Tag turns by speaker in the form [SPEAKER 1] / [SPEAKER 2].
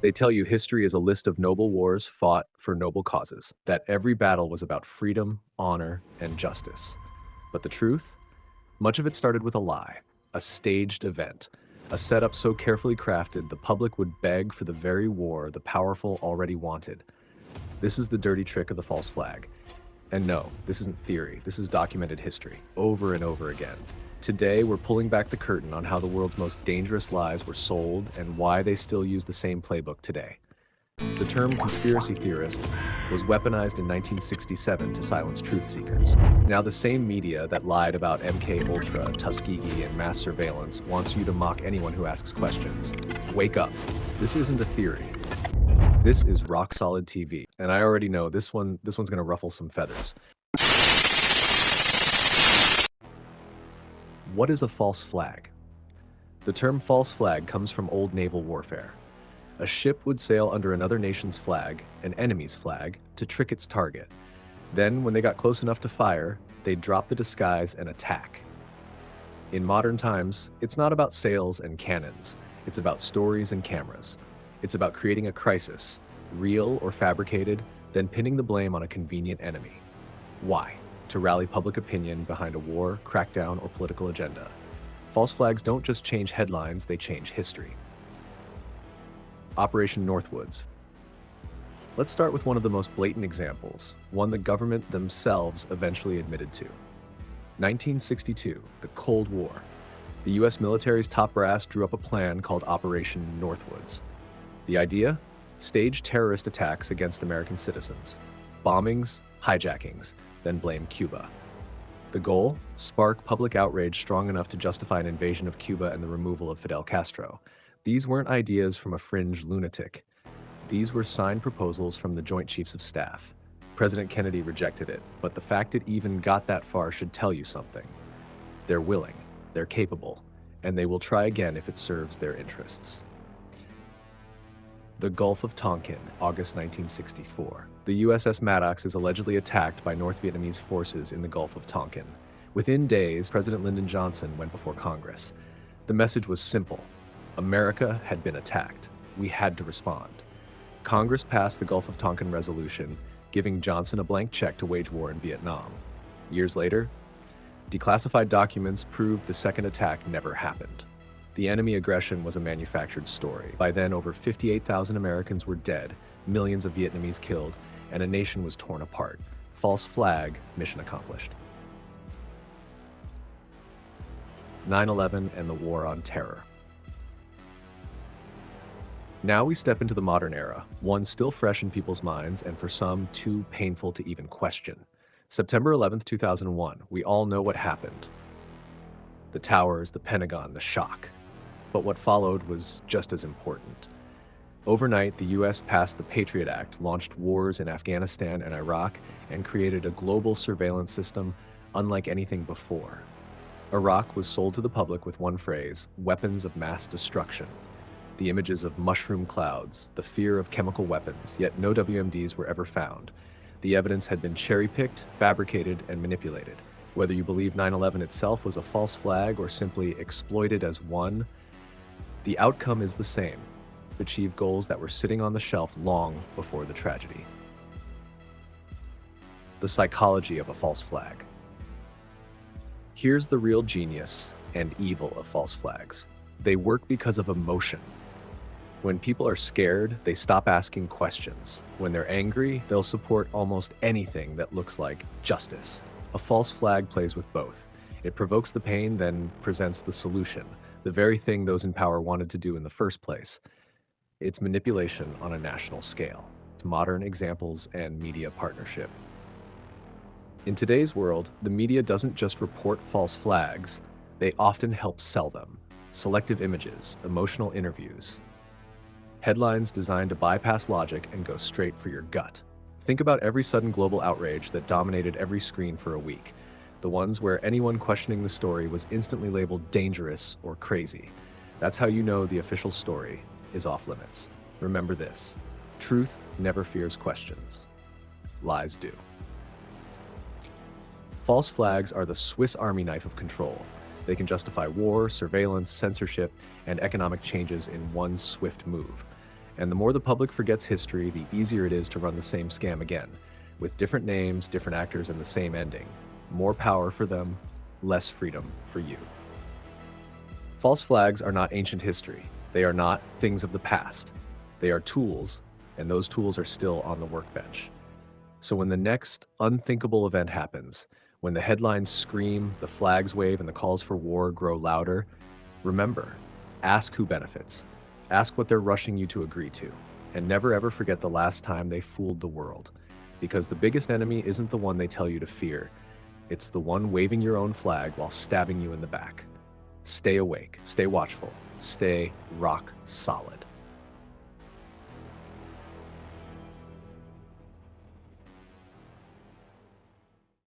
[SPEAKER 1] They tell you history is a list of noble wars fought for noble causes, that every battle was about freedom, honor, and justice. But the truth? Much of it started with a lie, a staged event, a setup so carefully crafted the public would beg for the very war the powerful already wanted. This is the dirty trick of the false flag. And no, this isn't theory, this is documented history, over and over again. Today, we're pulling back the curtain on how the world's most dangerous lies were sold and why they still use the same playbook today. The term conspiracy theorist was weaponized in 1967 to silence truth seekers. Now the same media that lied about MK Ultra, Tuskegee, and mass surveillance wants you to mock anyone who asks questions. Wake up. This isn't a theory. This is rock solid TV, and I already know this one's gonna ruffle some feathers. What is a false flag? The term false flag comes from old naval warfare. A ship would sail under another nation's flag, an enemy's flag, to trick its target. Then, when they got close enough to fire, they'd drop the disguise and attack. In modern times, it's not about sails and cannons. It's about stories and cameras. It's about creating a crisis, real or fabricated, then pinning the blame on a convenient enemy. Why? To rally public opinion behind a war, crackdown, or political agenda. False flags don't just change headlines, they change history. Operation Northwoods. Let's start with one of the most blatant examples, one the government themselves eventually admitted to. 1962, the Cold War. The US military's top brass drew up a plan called Operation Northwoods. The idea? Stage terrorist attacks against American citizens. Bombings, hijackings, then blame Cuba. The goal? Spark public outrage strong enough to justify an invasion of Cuba and the removal of Fidel Castro. These weren't ideas from a fringe lunatic. These were signed proposals from the Joint Chiefs of Staff. President Kennedy rejected it, but the fact it even got that far should tell you something. They're willing, they're capable, and they will try again if it serves their interests. The Gulf of Tonkin, August 1964. The USS Maddox is allegedly attacked by North Vietnamese forces in the Gulf of Tonkin. Within days, President Lyndon Johnson went before Congress. The message was simple. America had been attacked. We had to respond. Congress passed the Gulf of Tonkin Resolution, giving Johnson a blank check to wage war in Vietnam. Years later, declassified documents proved the second attack never happened. The enemy aggression was a manufactured story. By then, over 58,000 Americans were dead, millions of Vietnamese killed, and a nation was torn apart. False flag, mission accomplished. 9/11 and the War on Terror. Now we step into the modern era, one still fresh in people's minds and for some too painful to even question. September 11th, 2001, we all know what happened. The towers, the Pentagon, the shock. But what followed was just as important. Overnight, the US passed the Patriot Act, launched wars in Afghanistan and Iraq, and created a global surveillance system unlike anything before. Iraq was sold to the public with one phrase, weapons of mass destruction. The images of mushroom clouds, the fear of chemical weapons, yet no WMDs were ever found. The evidence had been cherry-picked, fabricated, and manipulated. Whether you believe 9/11 itself was a false flag or simply exploited as one, the outcome is the same. Achieve goals that were sitting on the shelf long before the tragedy. The psychology of a false flag. Here's the real genius and evil of false flags. They work because of emotion. When people are scared, they stop asking questions. When they're angry, they'll support almost anything that looks like justice. A false flag plays with both. It provokes the pain, then presents the solution, the very thing those in power wanted to do in the first place. It's manipulation on a national scale. It's modern examples and media partnership. In today's world, the media doesn't just report false flags, they often help sell them. Selective images, emotional interviews. Headlines designed to bypass logic and go straight for your gut. Think about every sudden global outrage that dominated every screen for a week. The ones where anyone questioning the story was instantly labeled dangerous or crazy. That's how you know the official story is off limits. Remember this: truth never fears questions. Lies do. False flags are the Swiss Army knife of control. They can justify war, surveillance, censorship, and economic changes in one swift move. And the more the public forgets history, the easier it is to run the same scam again, with different names, different actors, and the same ending. More power for them, less freedom for you. False flags are not ancient history. They are not things of the past. They are tools, and those tools are still on the workbench. So when the next unthinkable event happens, when the headlines scream, the flags wave, and the calls for war grow louder, remember, ask who benefits. Ask what they're rushing you to agree to. And never ever forget the last time they fooled the world. Because the biggest enemy isn't the one they tell you to fear. It's the one waving your own flag while stabbing you in the back. Stay awake, stay watchful, stay rock solid.